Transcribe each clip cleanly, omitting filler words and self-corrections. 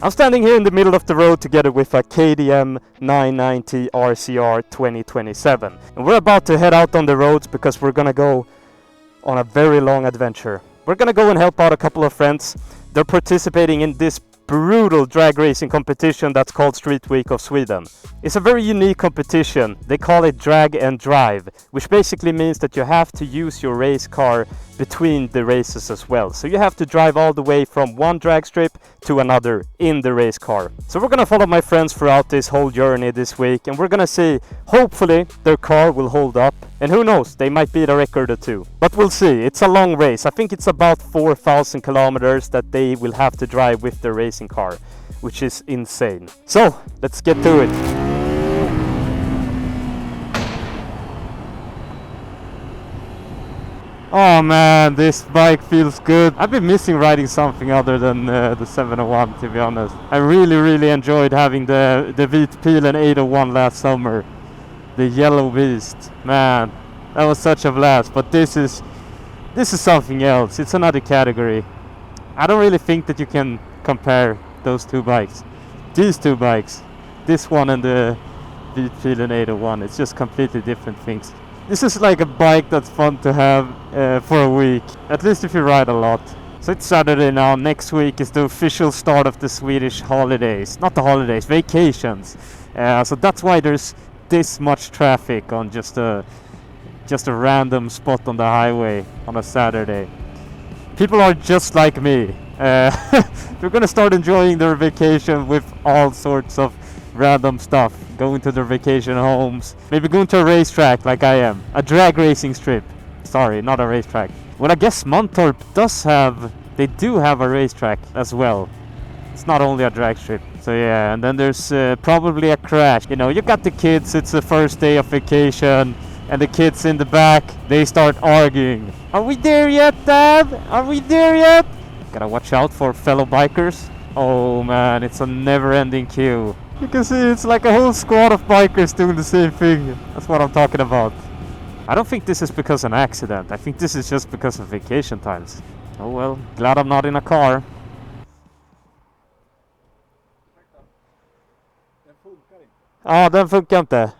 I'm standing here in the middle of the road together with a KDM 990 RCR 2027. And we're about to head out on the roads because we're gonna go on a very long adventure. We're gonna go and help out a couple of friends. They're participating in this brutal drag racing competition that's called Streetweek of Sweden. It's a very unique competition. They call it drag and drive, which basically means that you have to use your race car between the races as well. So you have to drive all the way from one drag strip to another in the race car. So we're gonna follow my friends throughout this whole journey this week, and we're gonna see, hopefully their car will hold up, and who knows, they might beat a record or two. But we'll see. It's a long race. I think it's about 4,000 kilometers that they will have to drive with their racing car, which is insane. So let's get to it. Oh man, this bike feels good. I've been missing riding something other than the 701, to be honest. I really enjoyed having the Opel and 801 last summer. The yellow beast, man, that was such a blast. But this is something else. It's another category. I don't really think that you can compare those two bikes. These two bikes, this one and the Opel and 801, it's just completely different things. This is like a bike that's fun to have for a week, at least if you ride a lot. So it's Saturday now. Next week is the official start of the Swedish holidays. Not the holidays, vacations. So that's why there's this much traffic on just a random spot on the highway on a Saturday. People are just like me. They're gonna start enjoying their vacation with all sorts of random stuff, going to their vacation homes, maybe going to a racetrack like I am, a drag racing strip. Sorry, not a racetrack. Well, I guess Mantorp they do have a racetrack as well. It's not only a drag strip. So yeah, and then there's probably a crash. You know, you got the kids, it's the first day of vacation, and the kids in the back, they start arguing. Are we there yet, Dad? Are we there yet? Gotta watch out for fellow bikers. Oh man, it's a never-ending queue. You can see it's like a whole squad of bikers doing the same thing. That's what I'm talking about. I don't think this is because of an accident. I think this is just because of vacation times. Oh well, glad I'm not in a car. Ja, den funkar inte.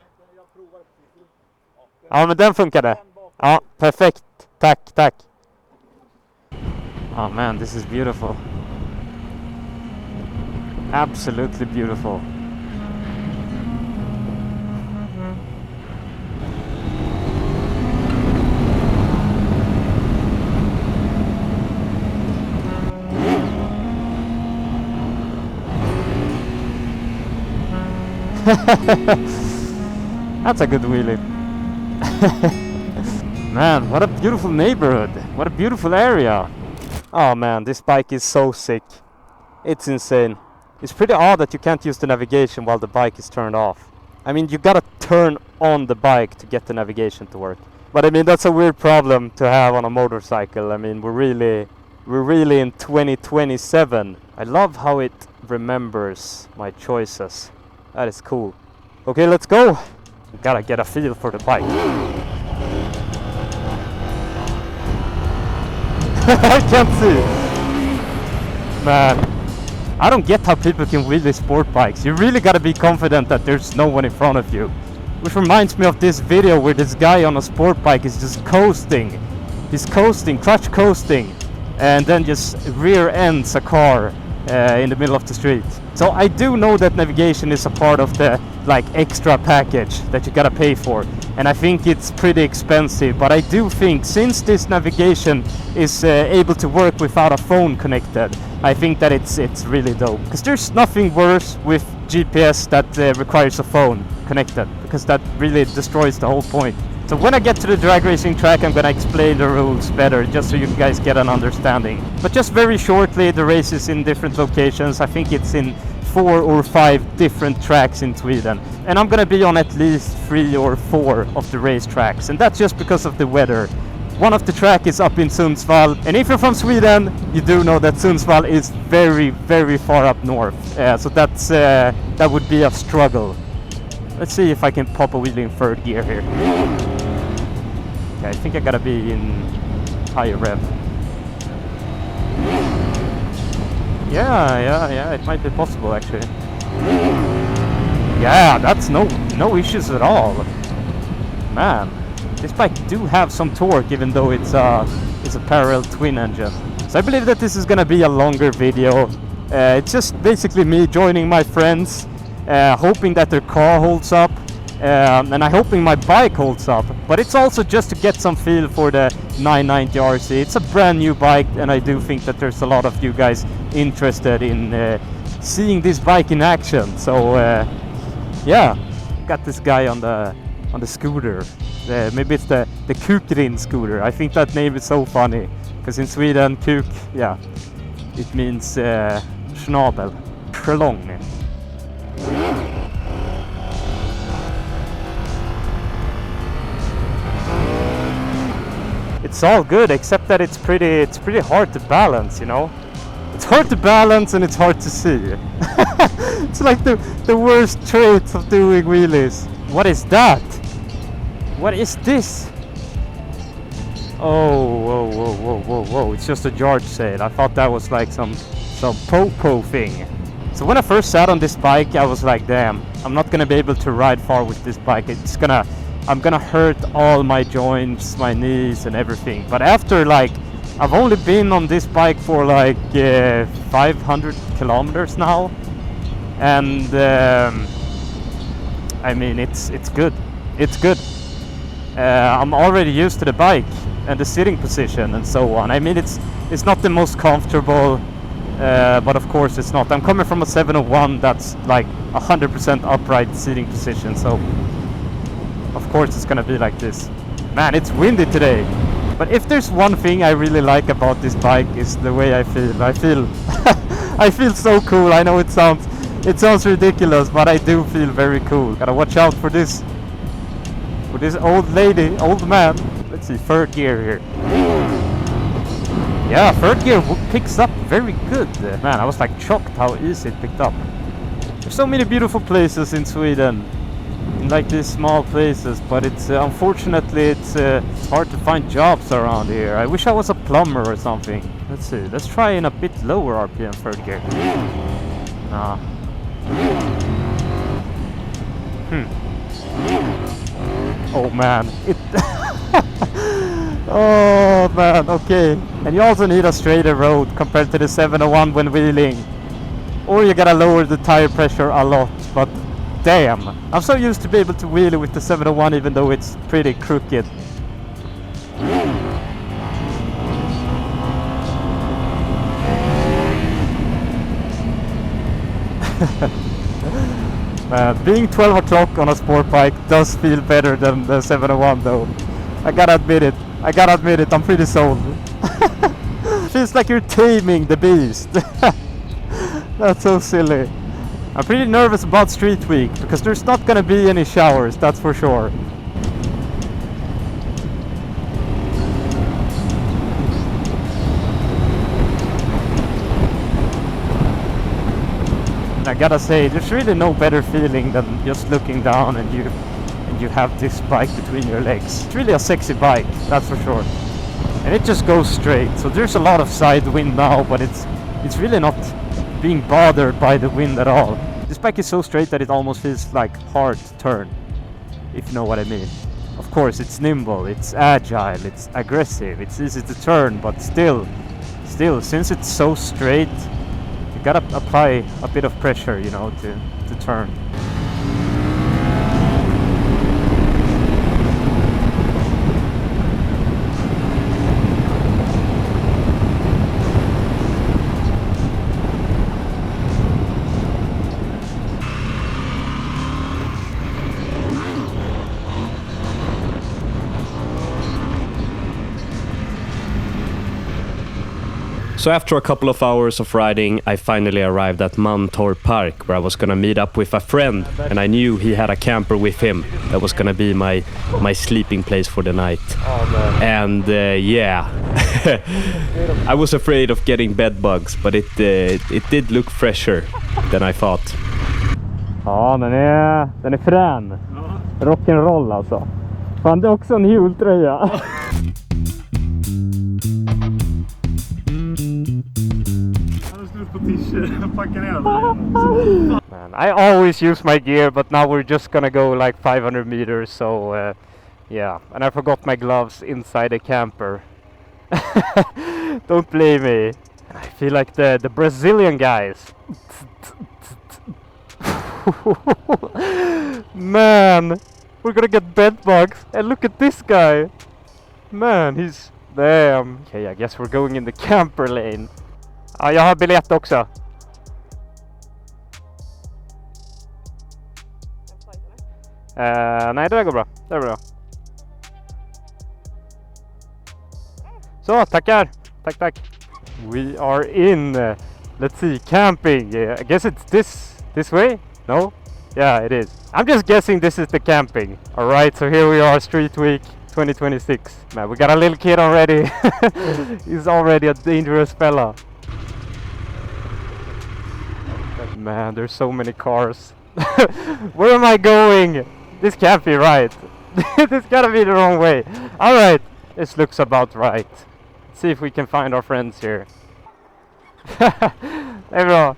Ja, men den funkade. Ja, perfekt. Tack. Oh man, this is beautiful. Absolutely beautiful. That's a good wheelie. Man, what a beautiful neighborhood. What a beautiful area. Oh man, this bike is so sick. It's insane. It's pretty odd that you can't use the navigation while the bike is turned off. I mean, you gotta turn on the bike to get the navigation to work. But I mean, that's a weird problem to have on a motorcycle. I mean, we're really in 2027. I love how it remembers my choices. That is cool. Okay, let's go. Gotta get a feel for the bike. I can't see. Man, I don't get how people can wheelie sport bikes. You really gotta be confident that there's no one in front of you. Which reminds me of this video where this guy on a sport bike is just coasting. He's coasting, clutch coasting, and then just rear ends a car in the middle of the street. So I do know that navigation is a part of the extra package that you gotta pay for, and I think it's pretty expensive, but I do think since this navigation is able to work without a phone connected, I think that it's really dope, because there's nothing worse with GPS that requires a phone connected, because that really destroys the whole point. So when I get to the drag racing track, I'm gonna explain the rules better, just so you guys get an understanding. But just very shortly, the race is in different locations. I think it's in 4 or 5 different tracks in Sweden. And I'm gonna be on at least 3 or 4 of the race tracks. And that's just because of the weather. One of the track is up in Sundsvall. And if you're from Sweden, you do know that Sundsvall is very, very far up north. So that would be a struggle. Let's see if I can pop a wheelie in 3rd gear here. Okay, I think I gotta be in higher rev. Yeah, it might be possible actually. Yeah, that's no issues at all. Man, this bike do have some torque even though it's a parallel twin engine. So I believe that this is gonna be a longer video. It's just basically me joining my friends, hoping that their car holds up, and I'm hoping my bike holds up. But it's also just to get some feel for the 990 RC. It's a brand new bike, and I do think that there's a lot of you guys interested in seeing this bike in action. So yeah, got this guy on the scooter. Maybe it's the Kukrin scooter. I think that name is so funny because in Sweden, kuk, yeah, it means schnabel, schlong. It's all good except that it's pretty hard to balance, you know. It's hard to balance and it's hard to see. It's like the worst trait of doing wheelies. What is that? What is this? Oh, whoa. It's just a yard sale. I thought that was like some po-po thing. So when I first sat on this bike, I was like, damn, I'm not gonna be able to ride far with this bike. I'm gonna hurt all my joints, my knees and everything. But after like, I've only been on this bike for like 500 kilometers now. And I mean, it's good. It's good. I'm already used to the bike and the sitting position and so on. I mean, it's not the most comfortable, but of course it's not. I'm coming from a 701 that's like 100% upright seating position, so of course it's gonna be like this. Man, it's windy today. But if there's one thing I really like about this bike is the way I feel. I feel so cool. I know it sounds ridiculous, but I do feel very cool. Gotta watch out for this old man. Let's see, third gear here. Yeah, third gear picks up very good. Man, I was like shocked how easy it picked up. There's so many beautiful places in Sweden, in like these small places, but it's unfortunately it's hard to find jobs around here. I wish I was a plumber or something. Let's see, let's try in a bit lower RPM third gear. Nah. Oh man, oh man, okay. And you also need a straighter road compared to the 701 when wheeling. Or you gotta lower the tire pressure a lot, but damn. I'm so used to be able to wheel with the 701 even though it's pretty crooked. Being 12 o'clock on a sport bike does feel better than the 701 though. I gotta admit it, I'm pretty sold. Feels like you're taming the beast. That's so silly. I'm pretty nervous about Street Week because there's not gonna be any showers, that's for sure. I gotta say, there's really no better feeling than just looking down and you have this bike between your legs. It's really a sexy bike, that's for sure. And it just goes straight. So there's a lot of side wind now, but it's really not being bothered by the wind at all. This bike is so straight that it almost feels like hard to turn, if you know what I mean. Of course, it's nimble, it's agile, it's aggressive, it's easy to turn, but still, since it's so straight, you gotta apply a bit of pressure, you know, to turn. So after a couple of hours of riding, I finally arrived at Mantorp Park, where I was gonna meet up with a friend, and I knew he had a camper with him. That was gonna be my sleeping place for the night. Oh, and yeah, I was afraid of getting bed bugs, but it did look fresher than I thought. Ja, den är frän. Rock'n'roll alltså. Fan, det är också en jultröja. Man, I always use my gear, but now we're just gonna go like 500 meters, so yeah. And I forgot my gloves inside the camper. Don't blame me. I feel like the Brazilian guys. Man, we're gonna get bed bugs. And look at this guy. Man, he's... Damn. Okay, I guess we're going in the camper lane. Ja, jag har biljett också. Nej, det där går bra. Det är bra. Så, tackar. Tack. We are in. Let's see, camping. I guess it's this way? No? Yeah, it is. I'm just guessing this is the camping. Alright, so here we are, Streetweek 2026. Man, we got a little kid already. He's already a dangerous fella. Man, there's so many cars. Where am I going? This can't be right. This gotta be the wrong way. Alright, this looks about right. Let's see if we can find our friends here. Hey bro.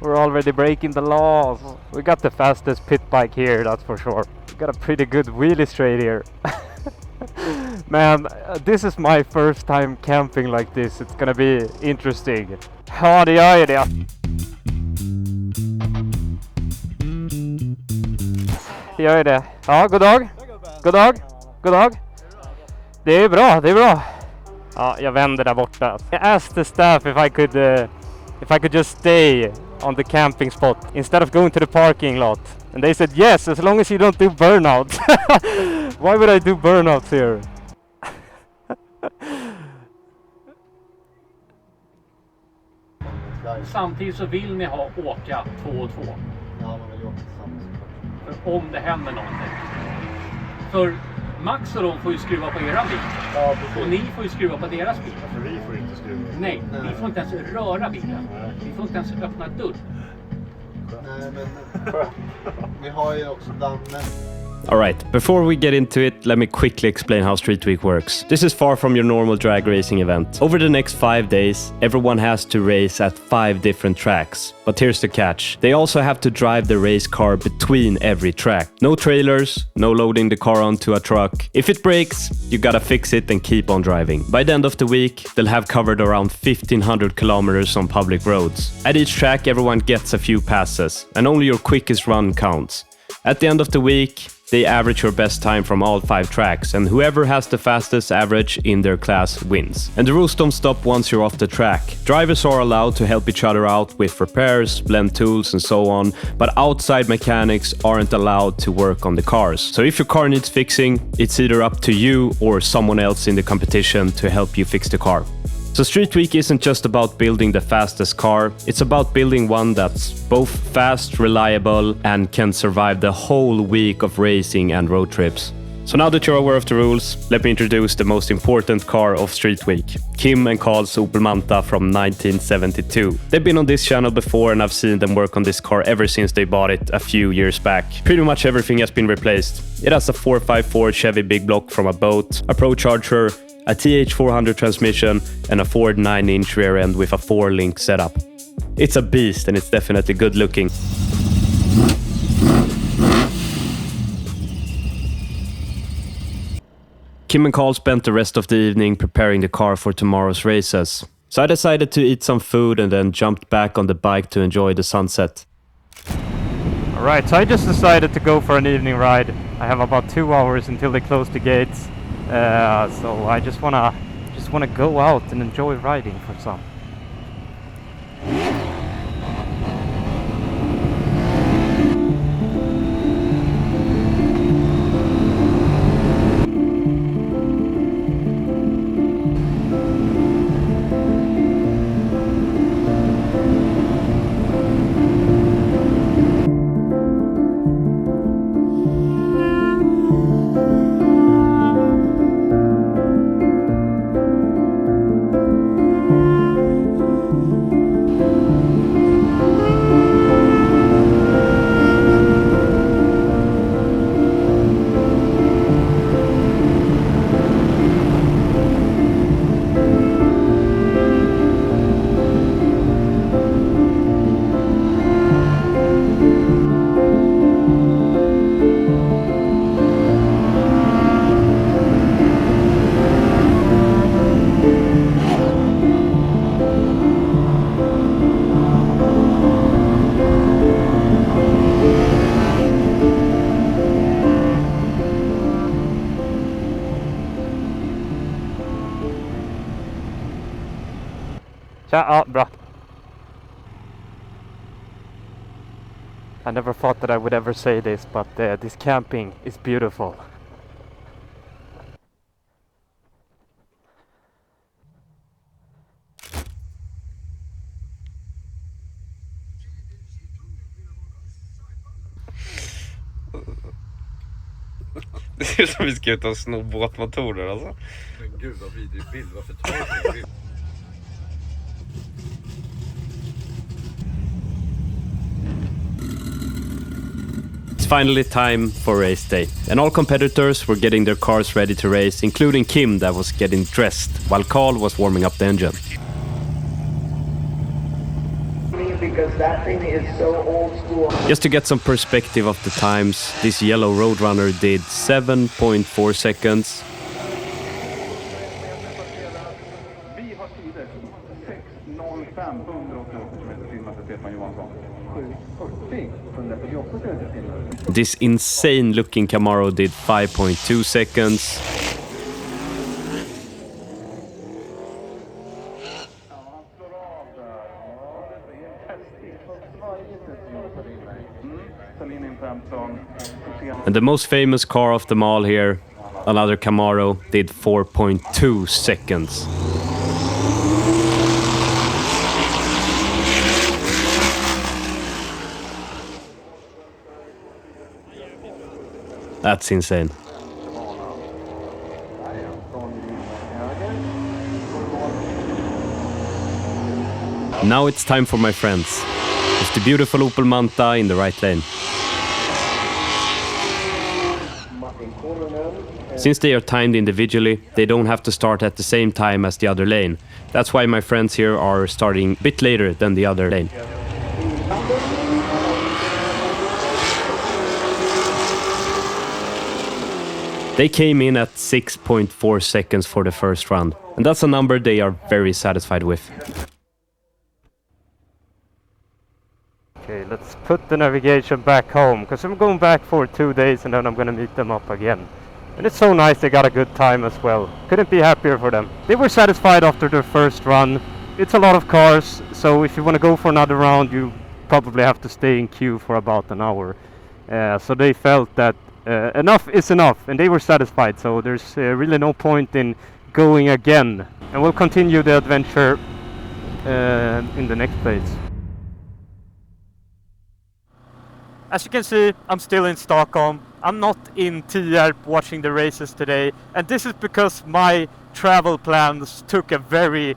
We're already breaking the laws. We got the fastest pit bike here, that's for sure. We got a pretty good wheelie straight here. Man, this is my first time camping like this. It's gonna be interesting. Ja, det gör ju det. Det gör ju det. Ja, god dag. God dag. Det är bra. Ja, jag vänder där borta. I asked the staff if I could just stay on the camping spot instead of going to the parking lot. And they said yes, as long as you don't do burnout. Why would I do burnouts here? Samtidigt så vill ni åka 2 och 2. Ja, man vill åka tillsammans. För om det händer någonting. För Max och de får ju skruva på era bil. Ja, precis. Och ni får ju skruva på deras bil. För vi får inte skruva. Nej, vi får inte ens röra bilen. Vi får inte ens öppna dörr. Nej, men vi har ju också Danne. Alright, before we get into it, let me quickly explain how Street Week works. This is far from your normal drag racing event. Over the next 5 days, everyone has to race at 5 different tracks. But here's the catch. They also have to drive the race car between every track. No trailers, no loading the car onto a truck. If it breaks, you gotta fix it and keep on driving. By the end of the week, they'll have covered around 1,500 kilometers on public roads. At each track, everyone gets a few passes, and only your quickest run counts. At the end of the week, they average your best time from all 5 tracks, and whoever has the fastest average in their class wins. And the rules don't stop once you're off the track. Drivers are allowed to help each other out with repairs, blend tools and so on, but outside mechanics aren't allowed to work on the cars. So if your car needs fixing, it's either up to you or someone else in the competition to help you fix the car. So Street Week isn't just about building the fastest car, it's about building one that's both fast, reliable, and can survive the whole week of racing and road trips. So now that you're aware of the rules, let me introduce the most important car of Street Week, Kim and Carl's Opel Manta from 1972. They've been on this channel before and I've seen them work on this car ever since they bought it a few years back. Pretty much everything has been replaced. It has a 454 Chevy big block from a boat, a Pro Charger, a TH400 transmission, and a Ford 9-inch rear end with a 4-link setup. It's a beast and it's definitely good looking. Kim and Carl spent the rest of the evening preparing the car for tomorrow's races. So I decided to eat some food and then jumped back on the bike to enjoy the sunset. Alright, so I just decided to go for an evening ride. I have about 2 hours until they close the gates. So I just wanna go out and enjoy riding for some. Tja, ja, bra. I never thought that I would ever say this, but this camping is beautiful. Det ser ut som vi ska ut och sno båtmotorer alltså. Men gud vad vidrig bild, varför tar du en bild? It's finally time for race day, and all competitors were getting their cars ready to race, including Kim that was getting dressed, while Carl was warming up the engine. Because that thing is so old school. Just to get some perspective of the times, this yellow Roadrunner did 7.4 seconds. Vi har tider 6.05 på 188 km/h för Stefan Johansson. 7.40 på 148 km/h. This insane looking Camaro did 5.2 seconds. And the most famous car of them all here, another Camaro, did 4.2 seconds. That's insane. Now it's time for my friends. It's the beautiful Opel Manta in the right lane. Since they are timed individually, they don't have to start at the same time as the other lane. That's why my friends here are starting a bit later than the other lane. They came in at 6.4 seconds for the first run, and that's a number they are very satisfied with. Okay, let's put the navigation back home, because I'm going back for 2 days and then I'm gonna meet them up again. And it's so nice they got a good time as well. Couldn't be happier for them. They were satisfied after their first run. It's a lot of cars, so if you want to go for another round, you probably have to stay in queue for about an hour. So they felt that enough is enough, and they were satisfied, so there's really no point in going again. And we'll continue the adventure in the next place. As you can see, I'm still in Stockholm. I'm not in Tierp watching the races today, and this is because my travel plans took a very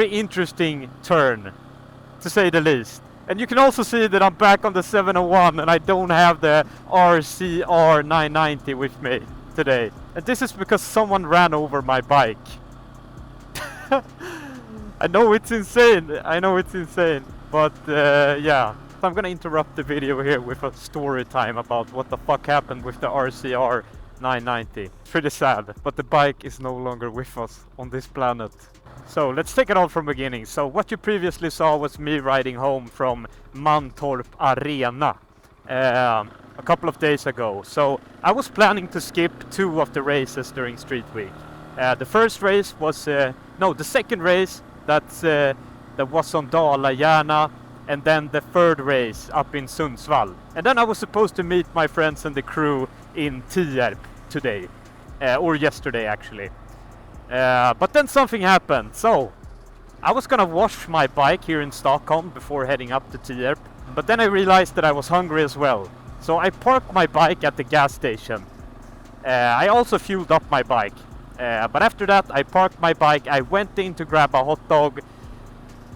interesting turn, to say the least. And you can also see that I'm back on the 701 and I don't have the RCR 990 with me today. And this is because someone ran over my bike. I know it's insane, but yeah. So I'm gonna interrupt the video here with a story time about what the fuck happened with the RCR 990. It's pretty sad, but the bike is no longer with us on this planet. So let's take it all from the beginning. So what you previously saw was me riding home from Mantorp Arena a couple of days ago. So I was planning to skip 2 of the races during Street Week. The first race was, the second race that was on Dala-Järna, and then the third race up in Sundsvall. And then I was supposed to meet my friends and the crew in Tierp today, or yesterday actually. But then something happened, so I was gonna wash my bike here in Stockholm before heading up to Tierp, but then I realized that I was hungry as well. So I parked my bike at the gas station. I also fueled up my bike, but after that I parked my bike, I went in to grab a hot dog,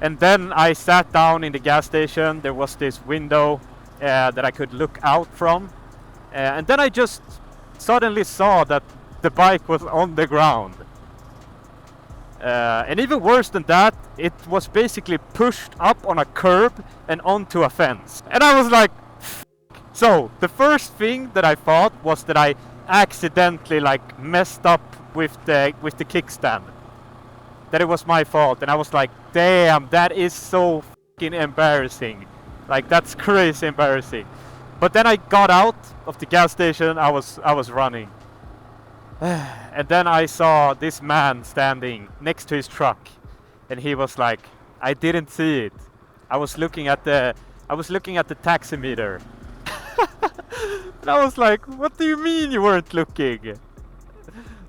and then I sat down in the gas station. There was this window that I could look out from, and then I just suddenly saw that the bike was on the ground. And even worse than that, it was basically pushed up on a curb and onto a fence. And I was like, F***. So the first thing that I thought was that I accidentally messed up with the kickstand. That it was my fault, and I was like, damn, that is so fucking embarrassing. That's crazy embarrassing. But then I got out of the gas station. I was running. And then I saw this man standing next to his truck, and he was like, I didn't see it. I was looking at the taximeter. And I was like, what do you mean you weren't looking?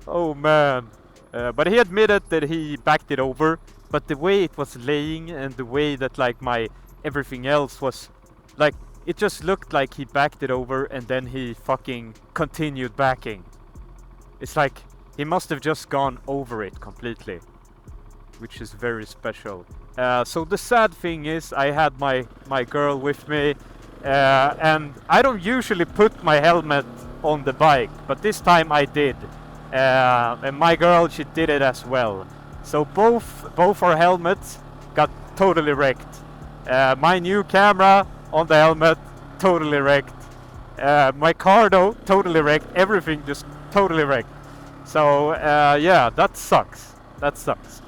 Oh man. But he admitted that he backed it over, but the way it was laying and the way that like my everything else was, like, it just looked like he backed it over and then he fucking continued backing. It's like he must have just gone over it completely, which is very special. So the sad thing is I had my girl with me, and I don't usually put my helmet on the bike, but this time I did. And my girl, she did it as well. So both our helmets got totally wrecked. My new camera on the helmet, totally wrecked. My car though, totally wrecked. Everything just totally wrecked. So yeah, that sucks. That sucks.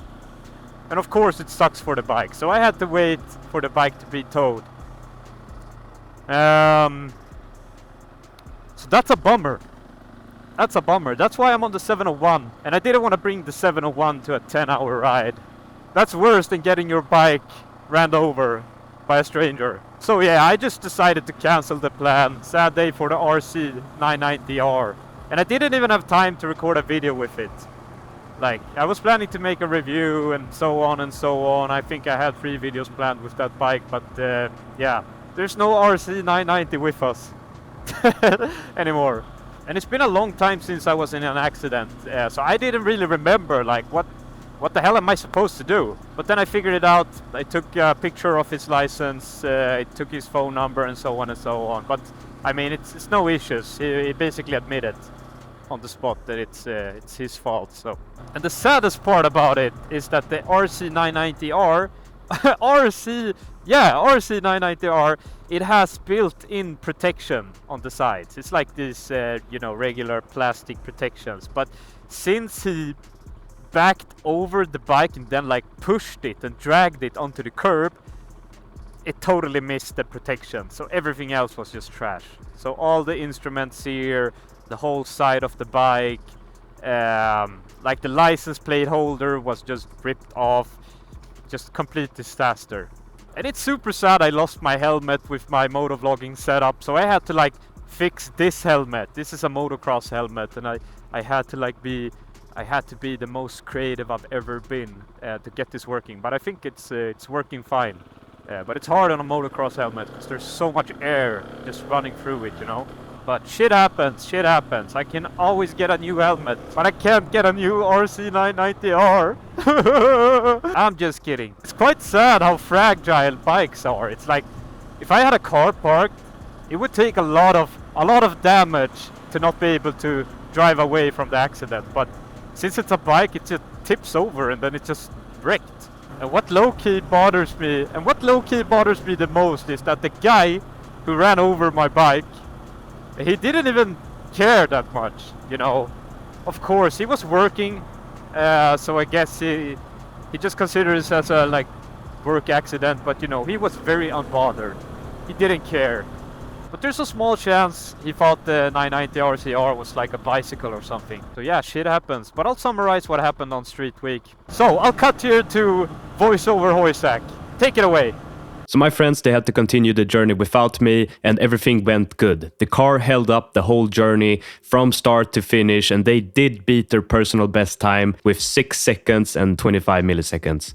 And of course it sucks for the bike. So I had to wait for the bike to be towed. So that's a bummer. That's a bummer. That's why I'm on the 701. And I didn't want to bring the 701 to a 10-hour ride. That's worse than getting your bike ran over by a stranger. So yeah, I just decided to cancel the plan. Sad day for the RC 990R. And I didn't even have time to record a video with it. Like, I was planning to make a review and so on and so on. I think I had 3 videos planned with that bike, but yeah. There's no RC 990 with us anymore. And it's been a long time since I was in an accident, so I didn't really remember, like, what the hell am I supposed to do? But then I figured it out. I took a picture of his license, I took his phone number and so on and so on. But, I mean, it's no issues. He basically admitted on the spot that it's his fault, so. And the saddest part about it is that the RC 990R, RC 990R, it has built-in protection on the sides. It's like this, you know, regular plastic protections. But since he backed over the bike and then like pushed it and dragged it onto the curb, it totally missed the protection. So everything else was just trash. So all the instruments here, the whole side of the bike, like the license plate holder was just ripped off. Just complete disaster. And it's super sad I lost my helmet with my motovlogging setup, so I had to like fix this helmet. This is a motocross helmet, and I had to be the most creative I've ever been to get this working. But I think it's working fine. But it's hard on a motocross helmet because there's so much air just running through it, you know. But shit happens, shit happens. I can always get a new helmet, but I can't get a new RC 990R. I'm just kidding. It's quite sad how fragile bikes are. It's like, if I had a car parked, it would take a lot of damage to not be able to drive away from the accident. But since it's a bike, it just tips over and then it's just wrecked. And what low-key bothers me, the most is that the guy who ran over my bike, he didn't even care that much, you know. Of course, he was working, so I guess he just considers it as a like work accident. But you know, he was very unbothered. He didn't care. But there's a small chance he thought the 990 RCR was like a bicycle or something. So yeah, shit happens. But I'll summarize what happened on Street Week. So I'll cut here to voiceover Hoysack. Take it away. So my friends, they had to continue the journey without me, and everything went good. The car held up the whole journey from start to finish, and they did beat their personal best time with 6 seconds and 25 milliseconds.